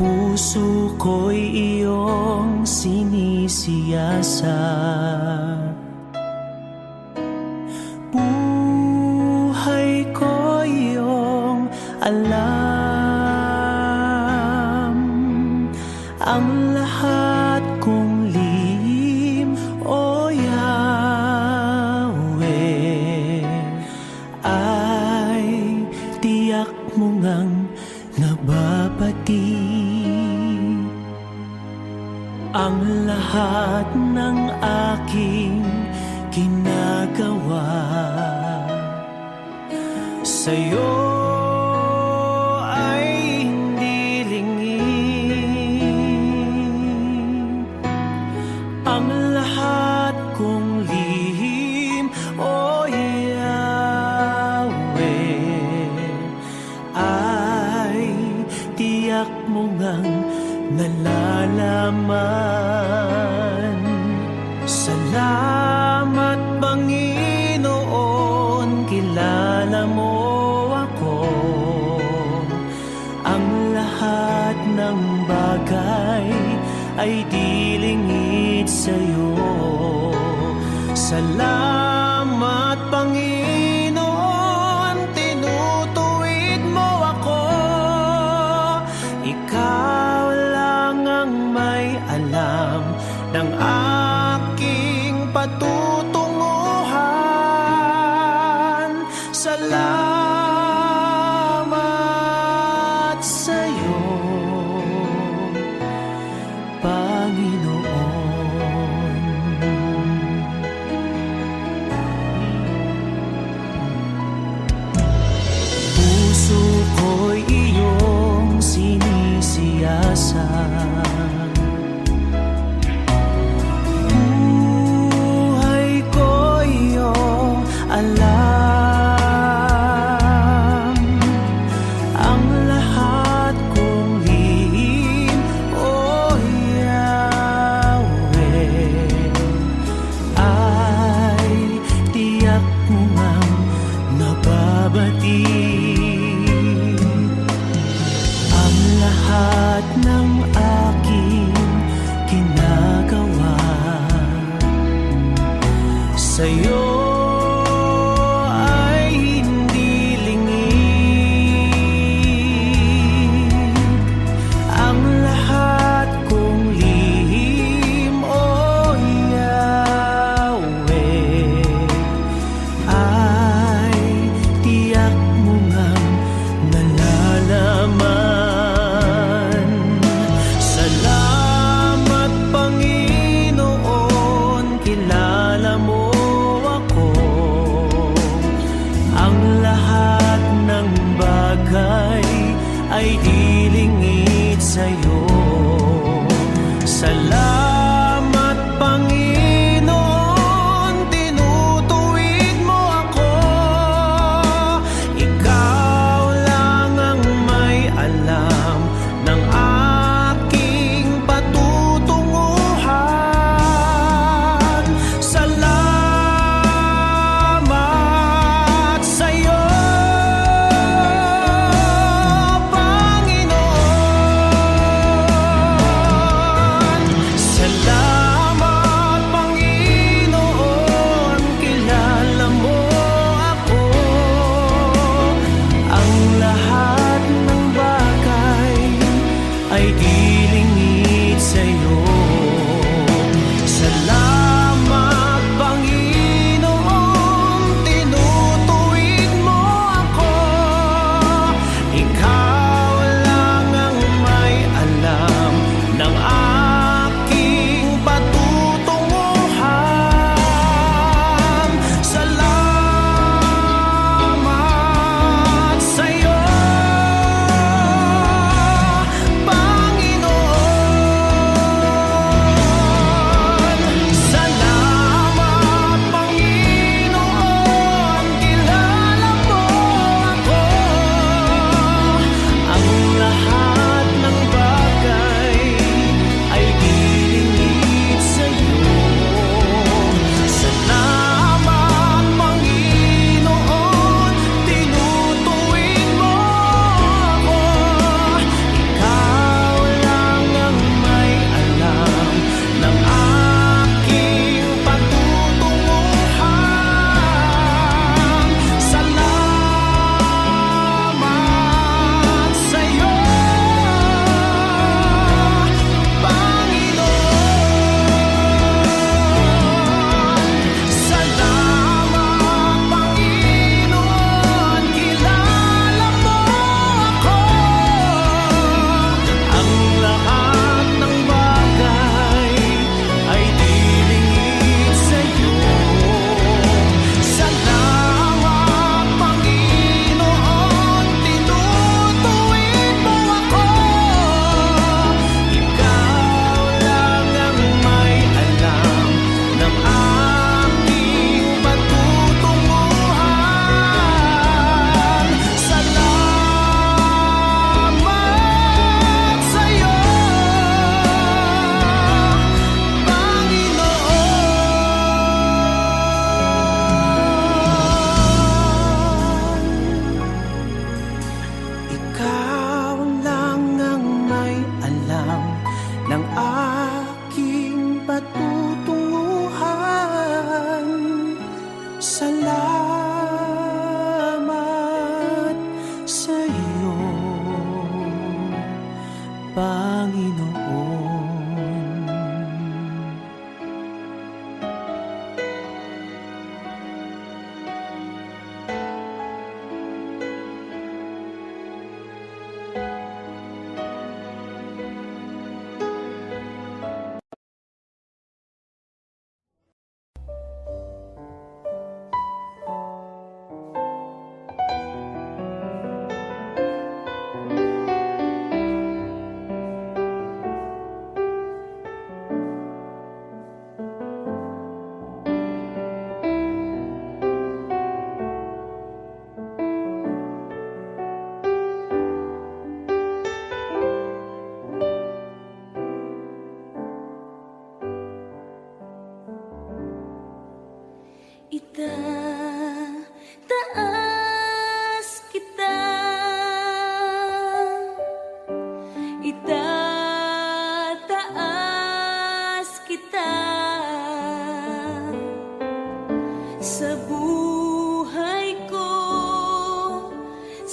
Puso ko'y iyong sinisiyasat, buhay ko iyong alam. Ang lahat kong lihim, O Yahweh, ay tiyak mo ngang nababati. Ang lahat ng aking ginagawa sa'yo ay hindi lingid. Ang lahat kong lihim, O Yahweh, ay tiyak mo ngang nalalaman. Salamat, Panginoon, kilala mo ako. Ang lahat ng bagay ay di lingid sa'yo. Salamat, Panginoon, tinutuwid mo ako. Ikaw lang ang may alam ng aking patutunguhan. Salamat sa'yo, Panginoon. Puso ko'y iyong sinisiyasat, buhay ko iyong alam. Ang lahat kong lihim, O Yahweh, ay tiyak mo ngang nababati. Ang lahat ng aking ginagawa sa'yo ay hindi lingid. Ang lahat kong lihim, O Yahweh, ay tiyak mo ngang nalalaman. Salamat, Panginoon, kilala mo ako. Ang lahat ng bagay ay di lingid sa'yo. Salamat, Panginoon, tinutuwid mo ako. Ikaw lang ang may alam ng aking patutunguhan. Salamat sa'yo, Panginoon.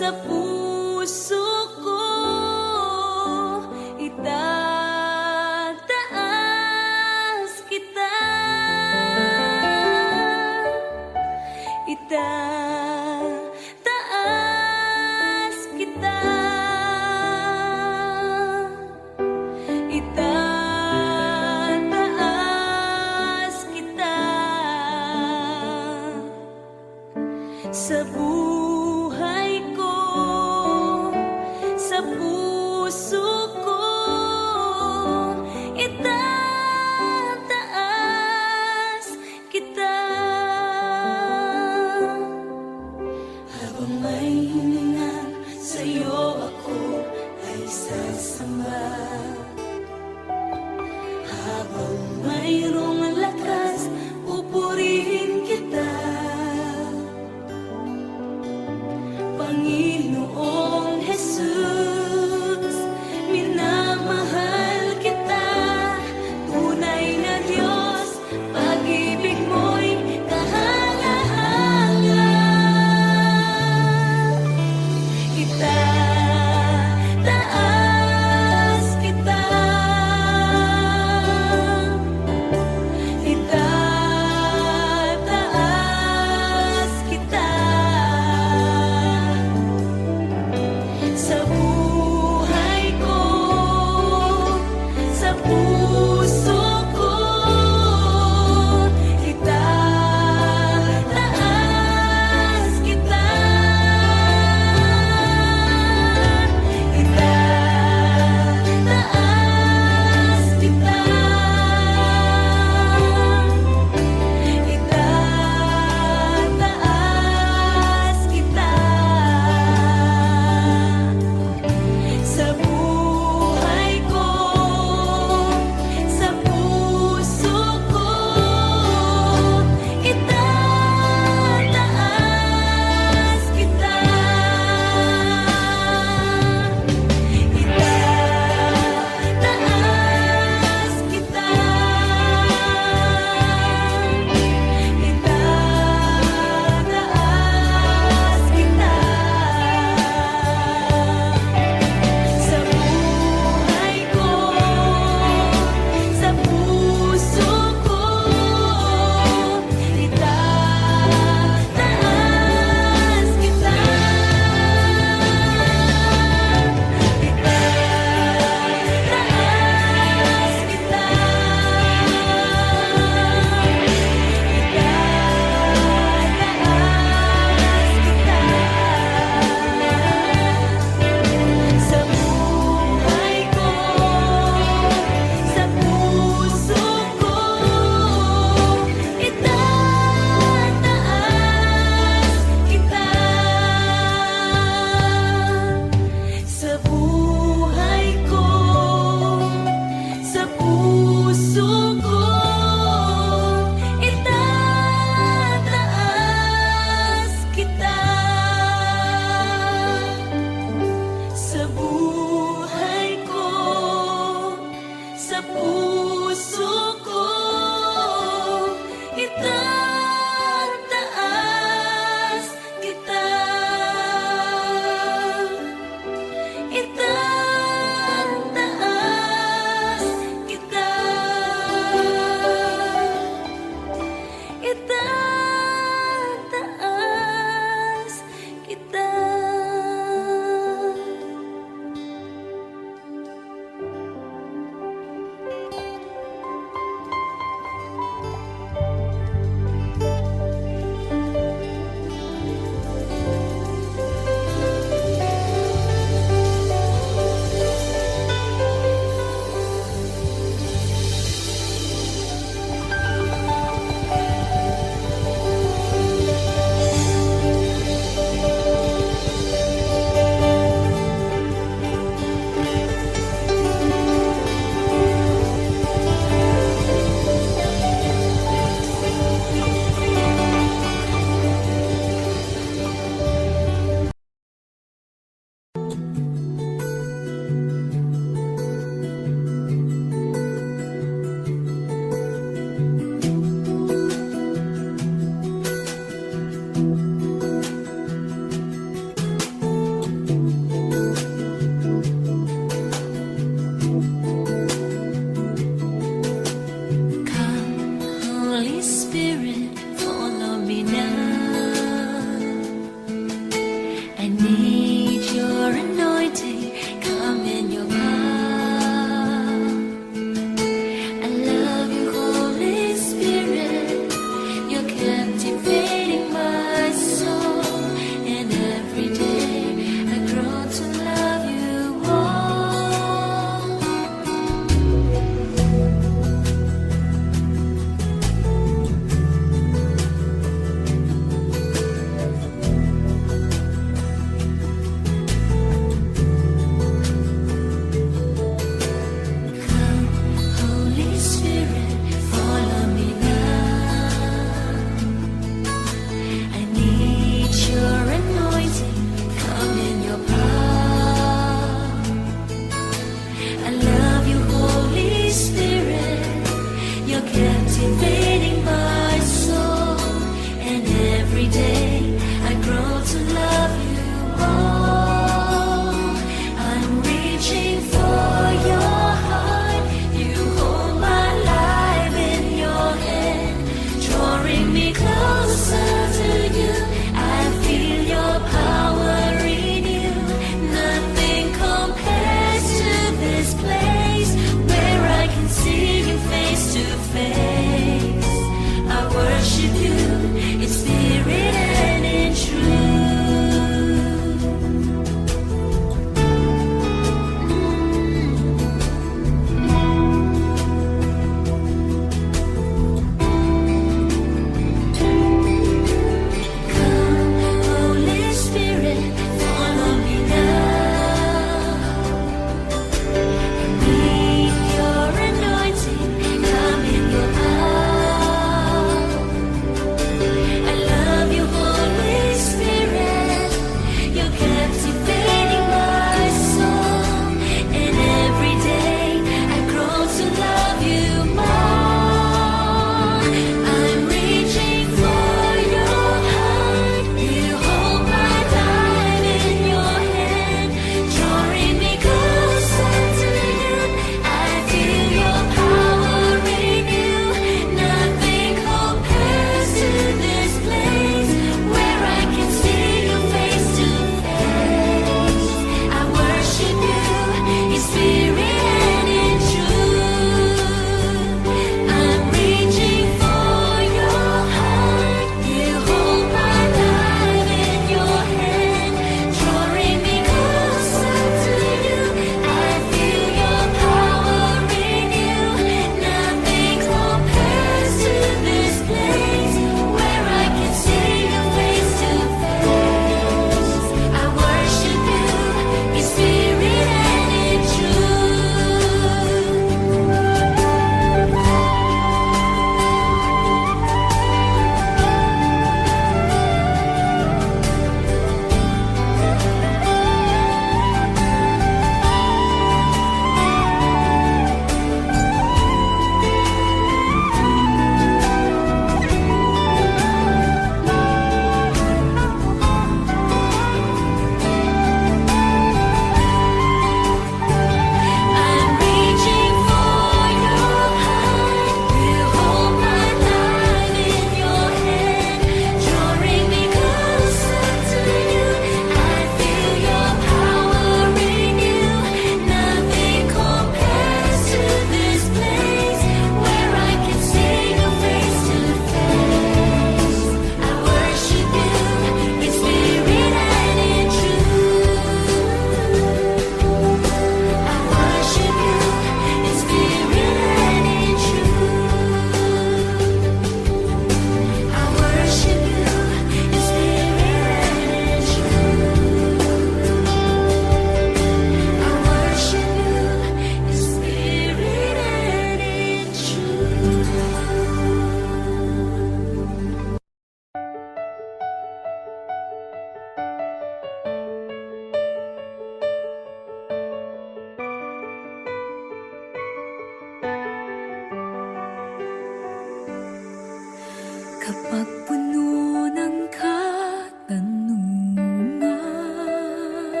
sa puso ko, itataas kita, itataas kita, itataas kita. Sa buhay ko, sa puso ko, itataas kita. Habang may hininga, sa'yo ako ay sasamba. Habang mayroong lakas, pupurihin kita. Panginoong Jesus, minamahal kita. Tunay na Diyos, pag-ibig mo'y kahanga-hanga. Itataas kita, itataas kita.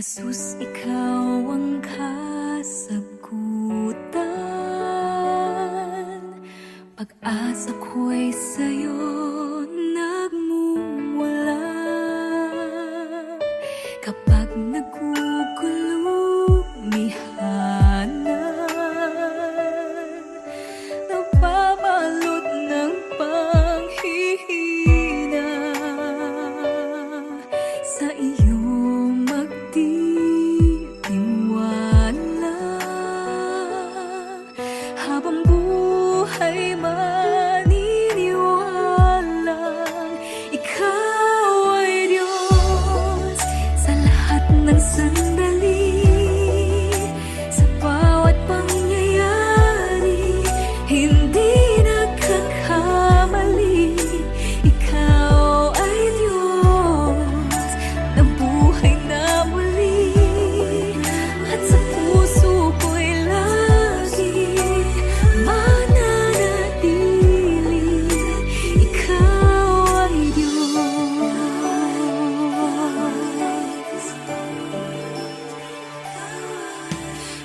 Jesus, ikaw ang kasagutan. Pag-asa ko'y sa'yo nagmumula. Kapag nagugulong mihanan, nababalot ng panghihina, sa iyo magtitiwala. Habang buhay maniniwalang ikaw ay Diyos sa lahat ng sandali, sa bawat pangyayari, hindi nagkakamali. Ikaw ay Diyos na buhay na muli, at sa puso ko'y lagi mananatili. Ikaw ay Diyos.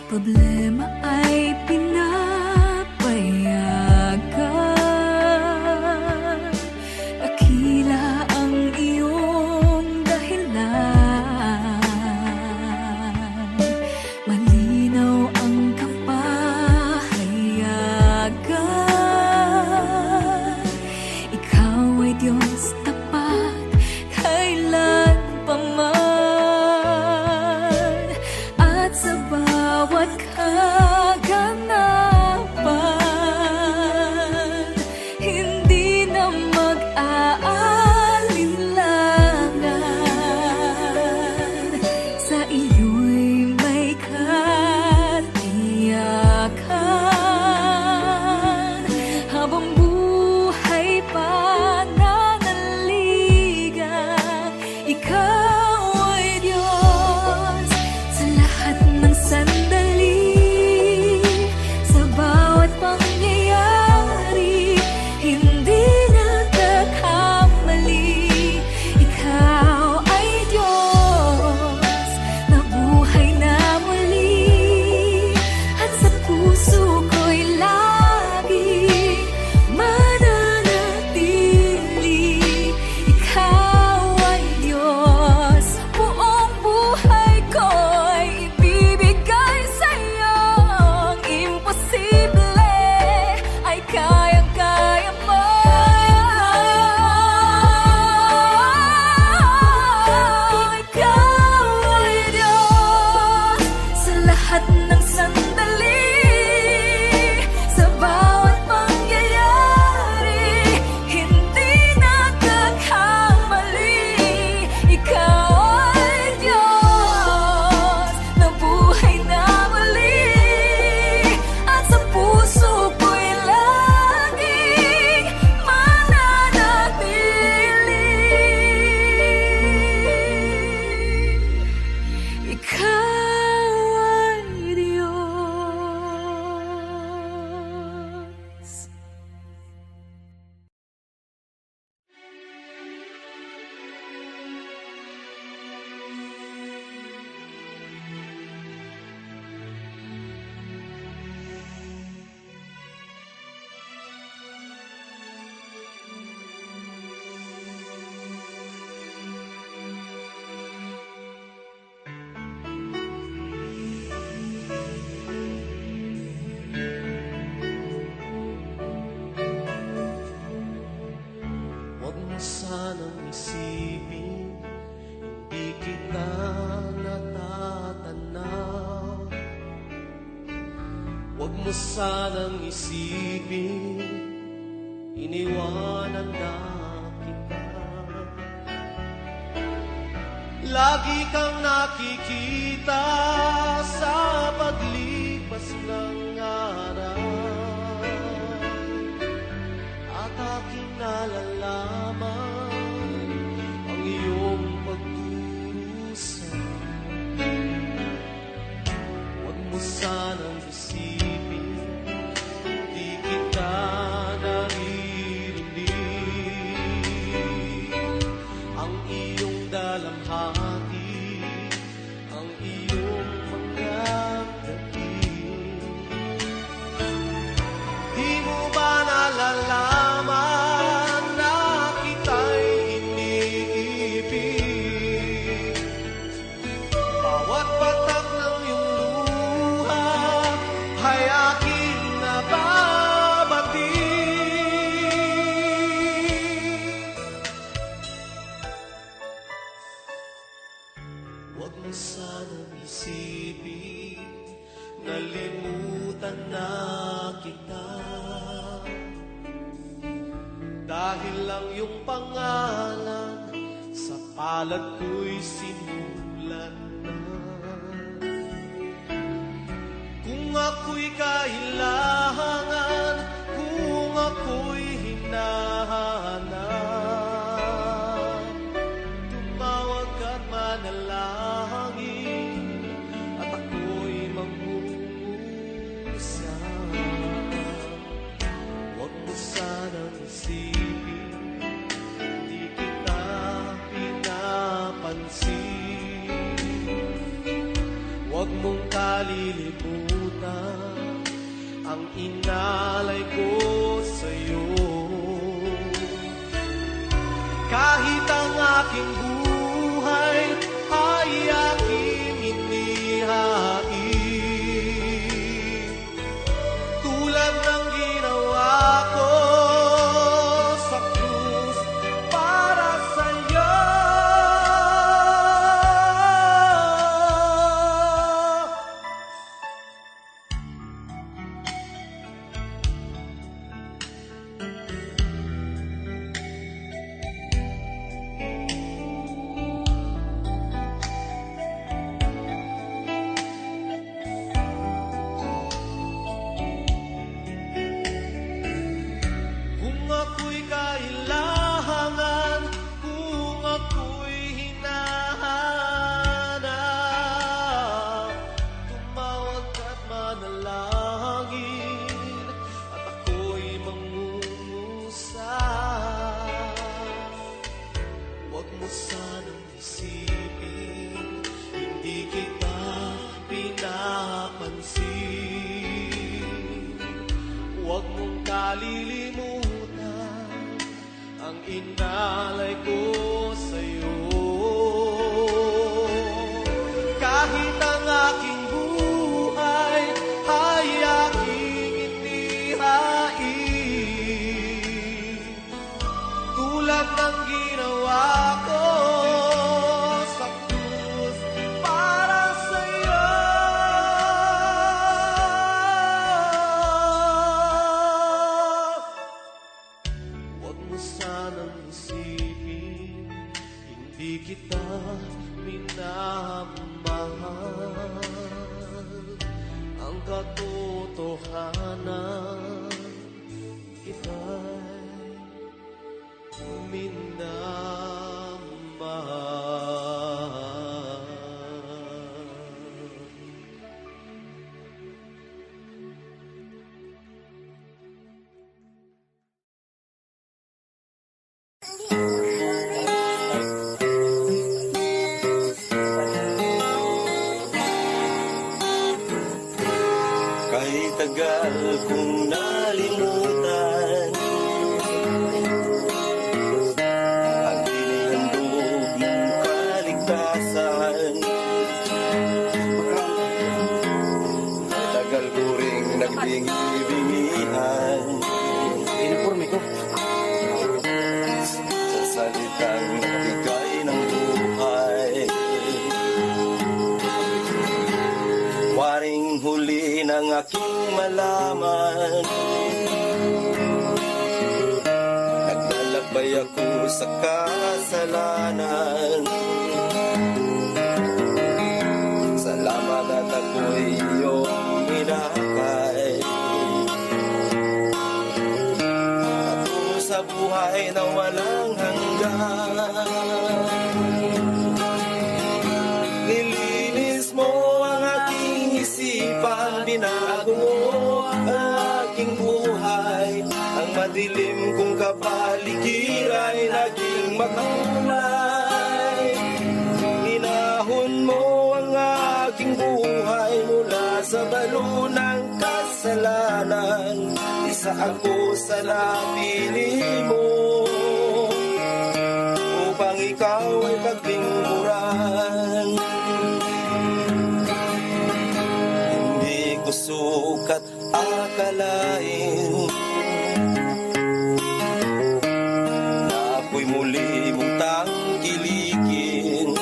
Problema ay pinapayagan, dakila ang iyong dahilan, malinaw ang kapahayagan. Ikaw ay Diyos tapat kailanpaman, at sa bawat kaganapan, hindi na mag-aalinlangan. Sa iyo'y may katiyakan. Habang buhay pananaligan, ikaw ay Diyos sa lahat ng sandali, sa bawat pangyayari, hindi nagkakamali. Ikaw ay Diyos na buhay na muli, at sa puso ko'y lagi mananatili. Ikaw ay Diyos, buong buhay ko'y ibibigay sa'yo. Ang imposible ay kayang-kaya mo. Ikaw ay Diyos sa lahat ng sandali, sa bawat pangyayari, hindi nagkakamali. Ikaw ay Diyos na buhay na muli, at sa puso ko'y laging mananatili. Ikaw ay Diyos. Huwag mo sanang isipin, hindi kita natatanaw. Huwag mo sanang isipin, iniwanan na kita. Lagi kang nakikita sa paglipas ng araw, at aking nalalaman ang iyong pagdurusa. Huwag mo sanang isipin, di kita naririnig. Ang iyong dalamhati, ang Dahil lang yung pangalan sa palad ko'y sinulat na. Kung ako'y kailangan, kung ako'y hinahanap, tumawag ka't manalangin, at ako'y mangungusap. Huwag mo sanang isipin, di kita pinapansin. Huwag mong kalilimutan ang inalay ko sa'yo. Kahit ang aking buhay ay aking inihain, tulad ng ginawa ko sa krus para sa'yo. Kung ako'y kailangan, kung ako'y hinahanap, tumawag ka't manalangin, at ako'y mangungusap. Huwag mo sanang isipin, hindi kita pinapansin. Huwag mong kalilimutan ang inalay ko sa'yo. Kahit ang aking buhay ay aking inihain, tulad ng ginawa ko sa krus para sa'yo. Huwag mo sanang isipin, hindi kita minamahal. Ang katotohanan, kita'y minamahal. Kahit tagal kong nalimutan ang inihandog mong kaligtasan, tagal ko ring nagbingi-bingihan sa salitang nagbigay ng buhay. Waring huli ng aking malaman, naglalakbay ako sa kasalanan. Salamat at ako'y iyong inakay, patungo sa buhay na walang hanggan. Nilinis mo ang aking isipan, binago mo ang aking buhay. Ang madilim kong kapaligiran ay naging makulay. Inahon mo ang aking buhay mula sa balo ng kasalanan. Isa ako sa napili mo upang ikaw ay paglingkuran. Hindi ko sukat akalain na ako'y muli mong tangkilikin,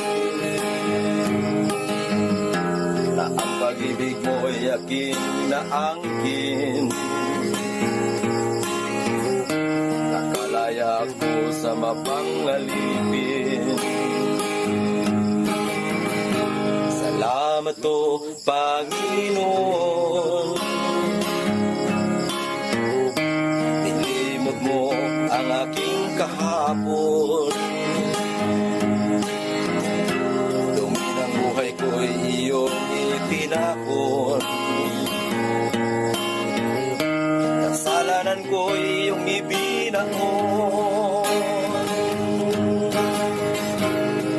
na ang pag-ibig mo'y aking naangkin. Nakalaya sa mapangalipin. Salamat o Panginoon, nilimot mo ang aking kahapon. Dumi ng buhay ko'y iyong itinapon. Kasalanan ko'y iyong ibinangon.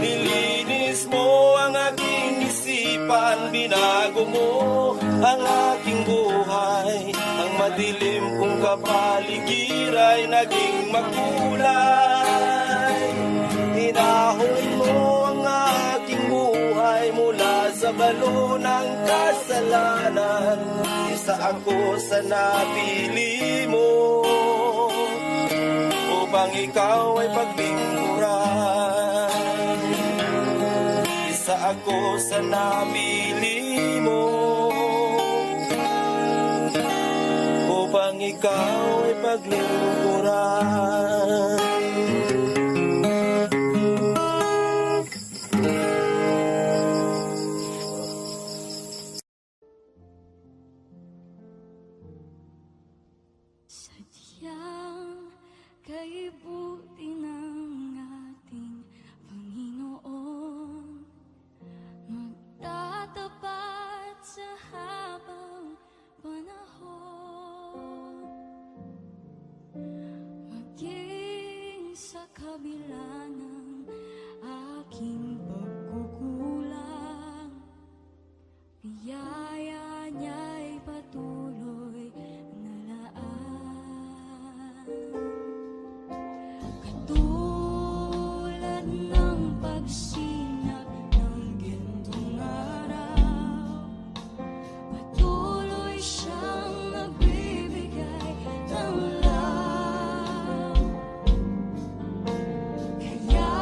Nilinis mo ang aking isipan, binago mo ang aking buhay. Ang madilim kong kapaligiran ay naging makulay. Hinahon mo ang aking buhay mula sa balo ng kasalanan. Isa ako sa napili mo upang ikaw ay paglingkuran. Isa ako sa napili mo upang ikaw ay paglingkuran. Sadyang kaibuti ng ating Panginoon, magtatapat sa habang panahon, maging sa kabila ng aking pagkukulang, biyaya niya'y patuloy na laan. Katulad ng pagsinag ng gintong araw, patuloy siyang nagbibigay ng love. Kaya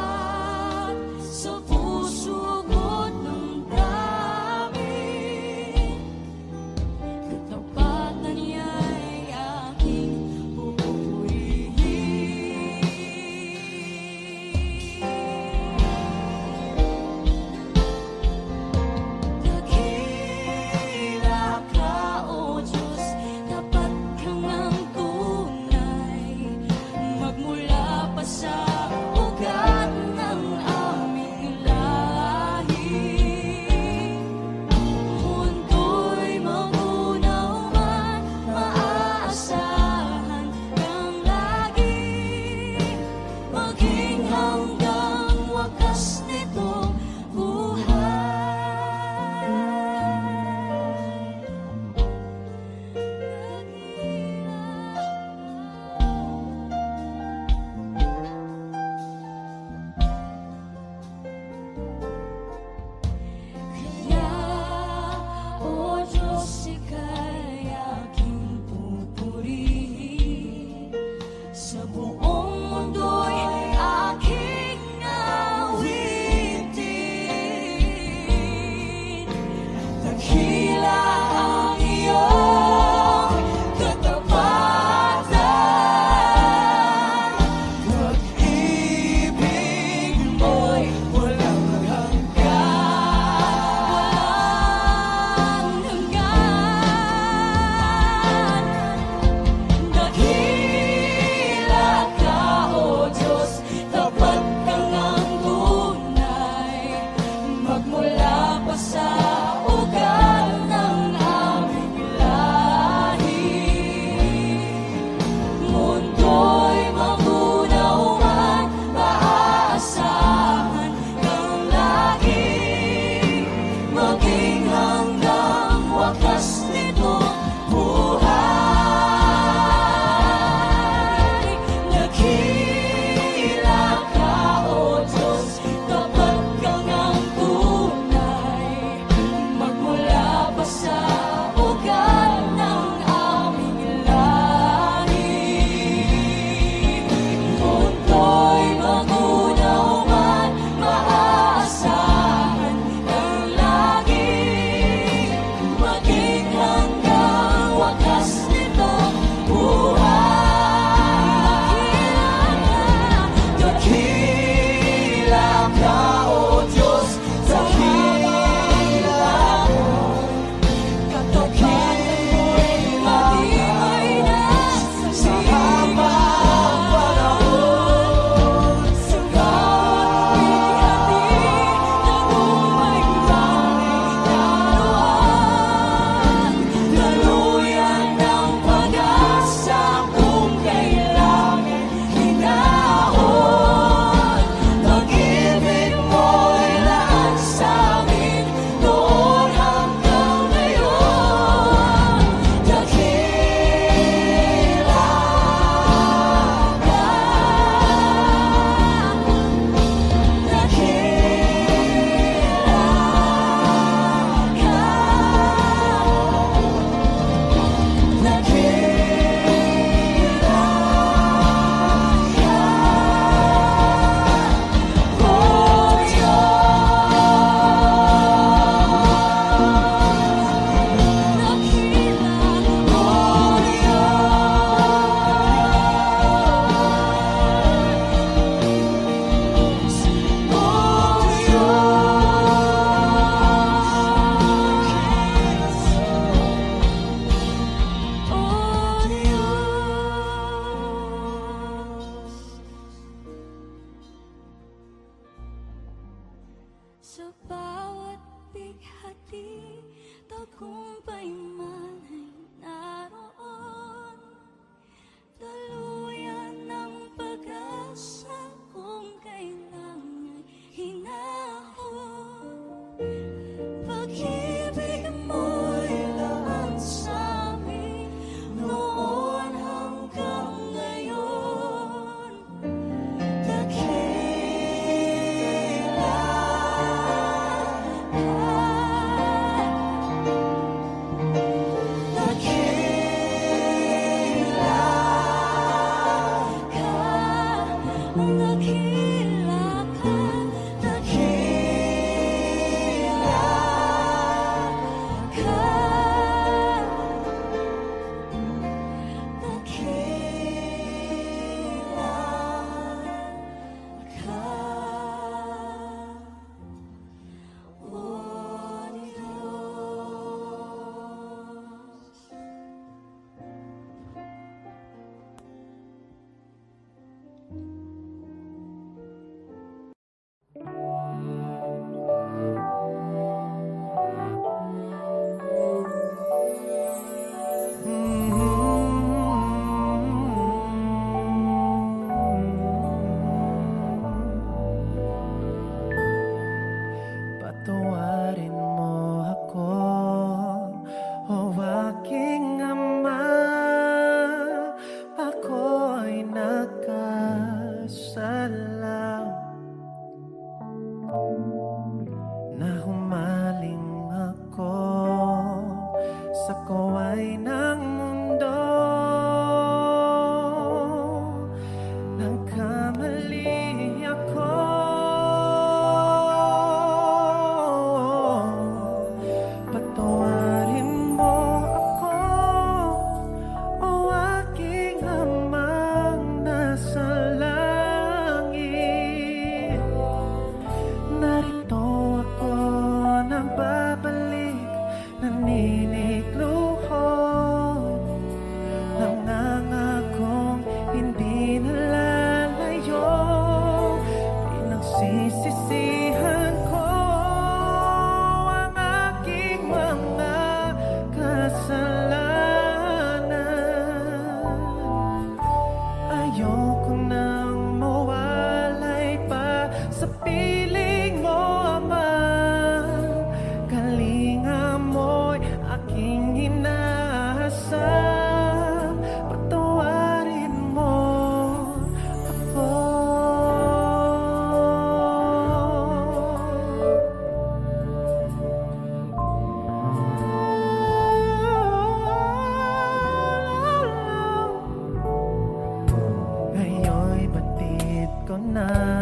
na